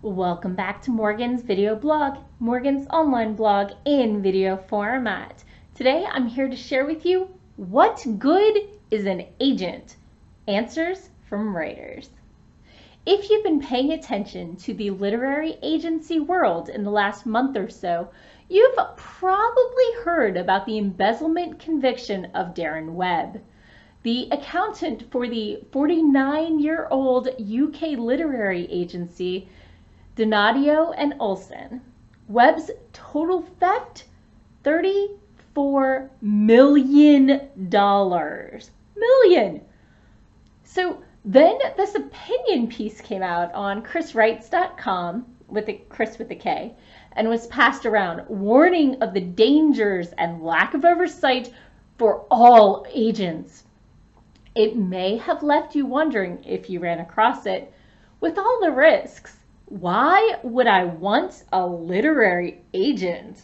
Welcome back to Morgan's video blog, Morgan's online blog in video format. Today I'm here to share with you what good is an agent? Answers from writers. If you've been paying attention to the literary agency world in the last month or so, you've probably heard about the embezzlement conviction of Darin Webb, the accountant for the 49-year-old UK literary agency Donadio and Olson. Webb's total theft, $34 million. Million! So then this opinion piece came out on chriswrites.com, Chris with a K, and was passed around, warning of the dangers and lack of oversight for all agents. It may have left you wondering, if you ran across it, with all the risks, why would I want a literary agent?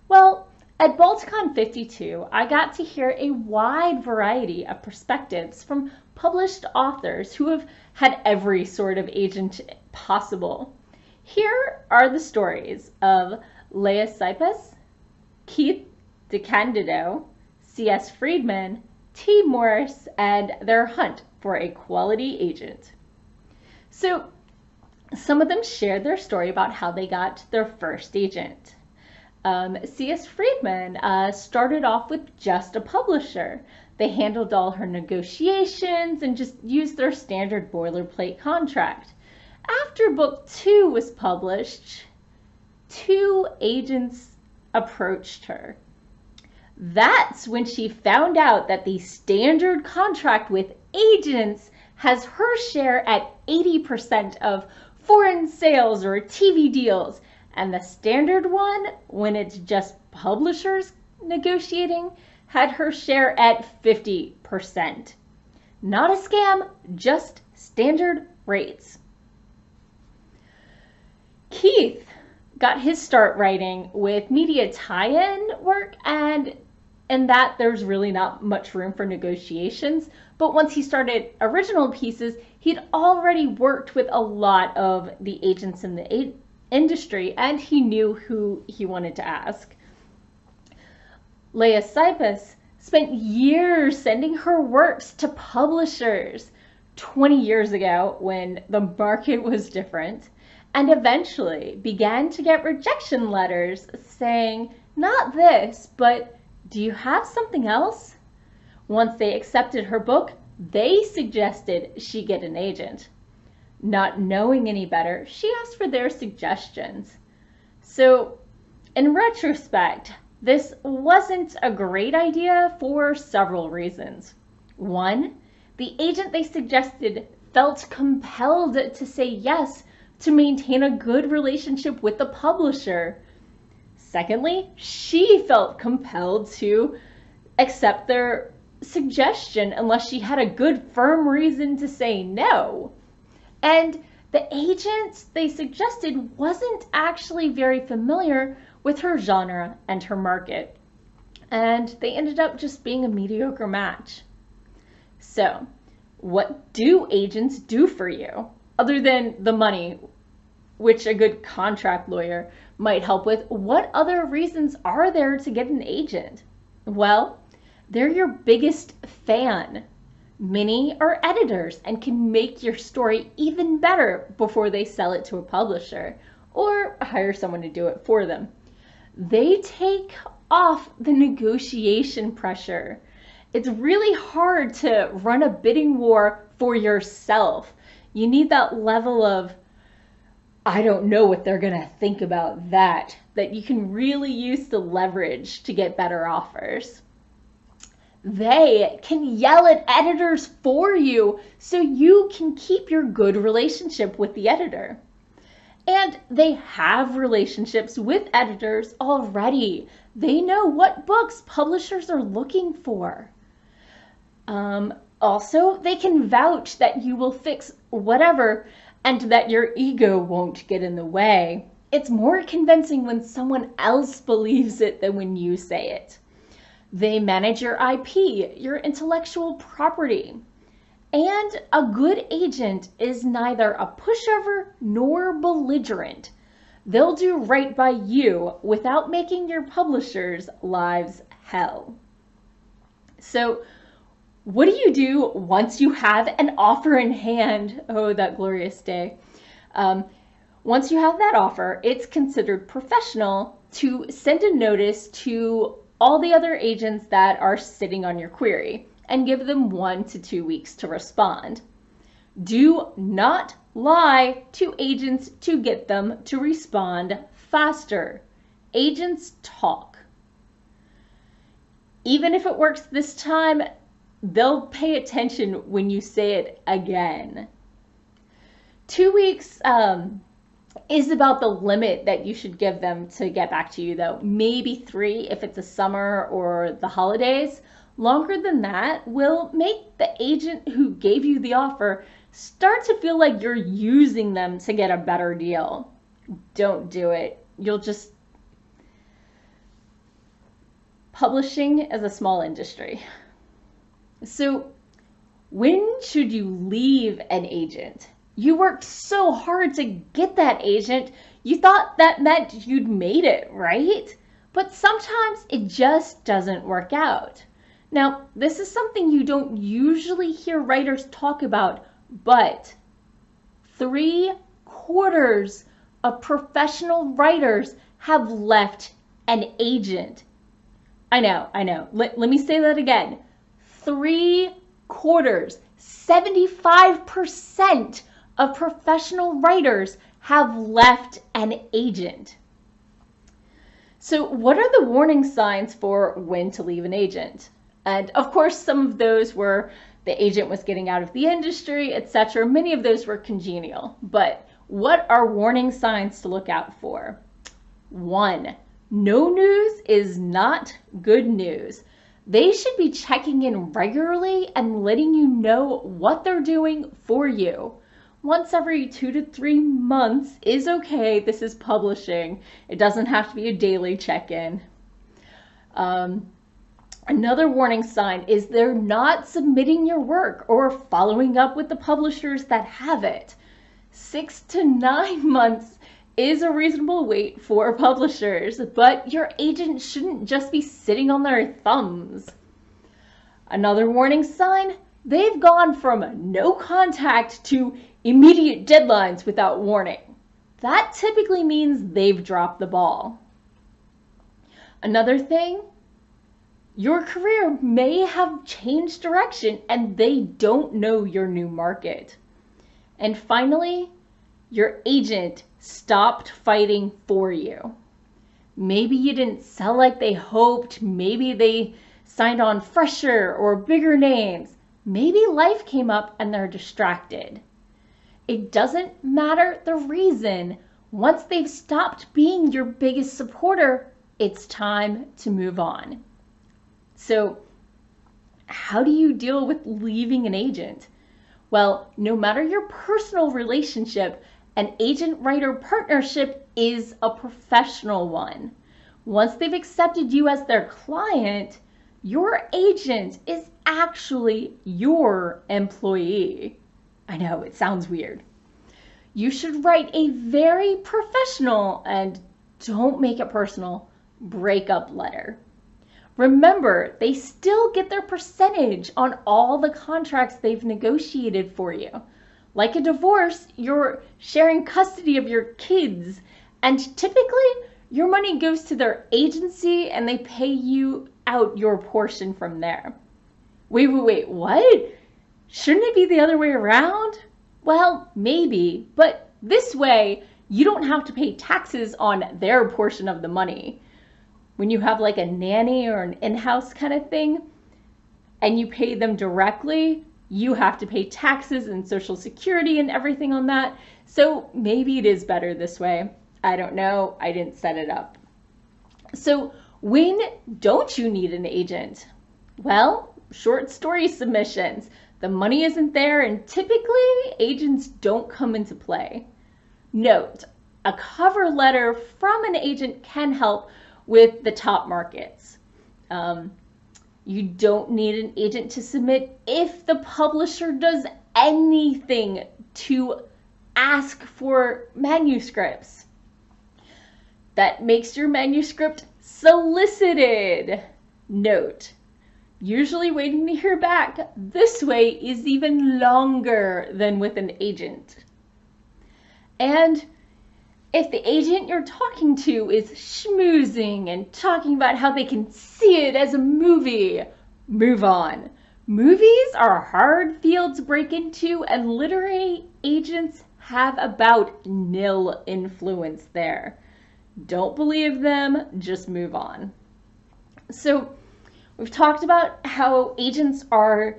Well, at Balticon 52, I got to hear a wide variety of perspectives from published authors who have had every sort of agent possible. Here are the stories of Leah Cypess, Keith DeCandido, C.S. Friedman, T. Morris, and their hunt for a quality agent. So, some of them shared their story about how they got their first agent. C.S. Friedman started off with just a publisher. They handled all her negotiations and just used their standard boilerplate contract. After book 2 was published, 2 agents approached her. That's when she found out that the standard contract with agents has her share at 80% of foreign sales or TV deals, and the standard one, when it's just publishers negotiating, had her share at 50%. Not a scam, just standard rates. Keith got his start writing with media tie-in work, and in that there's really not much room for negotiations. But once he started original pieces, he'd already worked with a lot of the agents in the industry, and he knew who he wanted to ask. Leah Cypess spent years sending her works to publishers 20 years ago when the market was different, and eventually began to get rejection letters saying, not this, but do you have something else? Once they accepted her book, they suggested she get an agent. Not knowing any better, she asked for their suggestions. So, in retrospect, this wasn't a great idea for several reasons. One, the agent they suggested felt compelled to say yes to maintain a good relationship with the publisher. Secondly, she felt compelled to accept their suggestion unless she had a good firm reason to say no. And the agent they suggested wasn't actually very familiar with her genre and her market. And they ended up just being a mediocre match. So, what do agents do for you? Other than the money, which a good contract lawyer might help with, what other reasons are there to get an agent? Well, they're your biggest fan. Many are editors and can make your story even better before they sell it to a publisher or hire someone to do it for them. They take off the negotiation pressure. It's really hard to run a bidding war for yourself. You need that level of, I don't know what they're gonna think about that you can really use the leverage to get better offers. They can yell at editors for you so you can keep your good relationship with the editor. And they have relationships with editors already. They know what books publishers are looking for. Also, they can vouch that you will fix whatever and that your ego won't get in the way. It's more convincing when someone else believes it than when you say it. They manage your IP, your intellectual property. And a good agent is neither a pushover nor belligerent. They'll do right by you without making your publishers' lives hell. So, what do you do once you have an offer in hand? Oh, that glorious day. Once you have that offer, it's considered professional to send a notice to all the other agents that are sitting on your query and give them 1 to 2 weeks to respond. Do not lie to agents to get them to respond faster. Agents talk. Even if it works this time, they'll pay attention when you say it again. 2 weeks is about the limit that you should give them to get back to you, though. Maybe 3 if it's a summer or the holidays. Longer than that will make the agent who gave you the offer start to feel like you're using them to get a better deal. Don't do it. You'll just... Publishing is a small industry. So when should you leave an agent? You worked so hard to get that agent. You thought that meant you'd made it, right? But sometimes it just doesn't work out. Now, this is something you don't usually hear writers talk about, but 3/4 of professional writers have left an agent. I know. Let me say that again. 3/4, 75% of professional writers have left an agent. So what are the warning signs for when to leave an agent? And of course, some of those were the agent was getting out of the industry, etc. Many of those were congenial. But what are warning signs to look out for? 1, no news is not good news. They should be checking in regularly and letting you know what they're doing for you. Once every 2 to 3 months is okay. This is publishing. It doesn't have to be a daily check-in. Another warning sign is they're not submitting your work or following up with the publishers that have it. 6 to 9 months is a reasonable wait for publishers, but your agent shouldn't just be sitting on their thumbs. Another warning sign, they've gone from no contact to immediate deadlines without warning. That typically means they've dropped the ball. Another thing, your career may have changed direction and they don't know your new market. And finally, your agent stopped fighting for you. Maybe you didn't sell like they hoped. Maybe they signed on fresher or bigger names. Maybe life came up and they're distracted. It doesn't matter the reason. Once they've stopped being your biggest supporter, it's time to move on. So how do you deal with leaving an agent? Well, no matter your personal relationship, an agent-writer partnership is a professional one. Once they've accepted you as their client, your agent is actually your employee. I know, it sounds weird. You should write a very professional and don't make it personal breakup letter. Remember, they still get their percentage on all the contracts they've negotiated for you. Like a divorce, you're sharing custody of your kids, and typically your money goes to their agency and they pay you out your portion from there. Wait, what? Shouldn't it be the other way around? Well, maybe, but this way you don't have to pay taxes on their portion of the money. When you have like a nanny or an in-house kind of thing and you pay them directly, you have to pay taxes and Social Security and everything on that. So maybe it is better this way. I don't know. I didn't set it up. So when don't you need an agent? Well, short story submissions. The money isn't there and typically agents don't come into play. Note, a cover letter from an agent can help with the top markets. You don't need an agent to submit if the publisher does anything to ask for manuscripts. That makes your manuscript solicited. Note, usually waiting to hear back this way is even longer than with an agent. And if the agent you're talking to is schmoozing and talking about how they can see it as a movie, move on. Movies are a hard field to break into, and literary agents have about nil influence there. Don't believe them, just move on. So we've talked about how agents are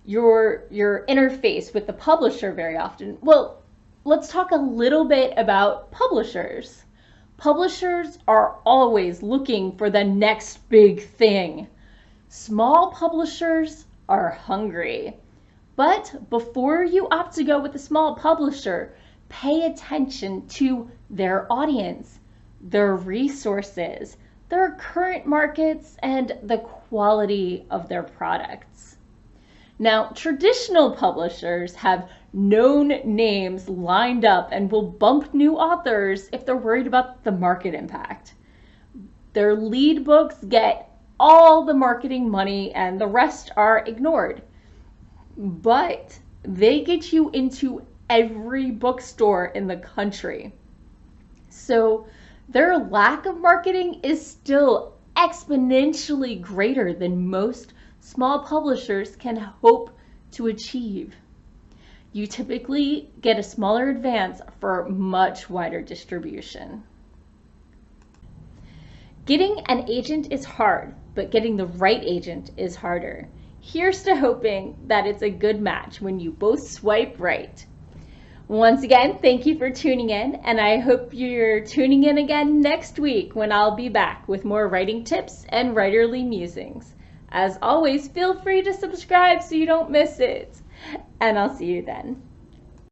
your interface with the publisher very often. Well, let's talk a little bit about publishers. Publishers are always looking for the next big thing. Small publishers are hungry. But before you opt to go with a small publisher, pay attention to their audience, their resources, their current markets, and the quality of their products. Now, traditional publishers have known names lined up and will bump new authors if they're worried about the market impact. Their lead books get all the marketing money and the rest are ignored. But they get you into every bookstore in the country. So their lack of marketing is still exponentially greater than most small publishers can hope to achieve. You typically get a smaller advance for much wider distribution. Getting an agent is hard, but getting the right agent is harder. Here's to hoping that it's a good match when you both swipe right. Once again, thank you for tuning in, and I hope you're tuning in again next week when I'll be back with more writing tips and writerly musings. As always, feel free to subscribe so you don't miss it, and I'll see you then.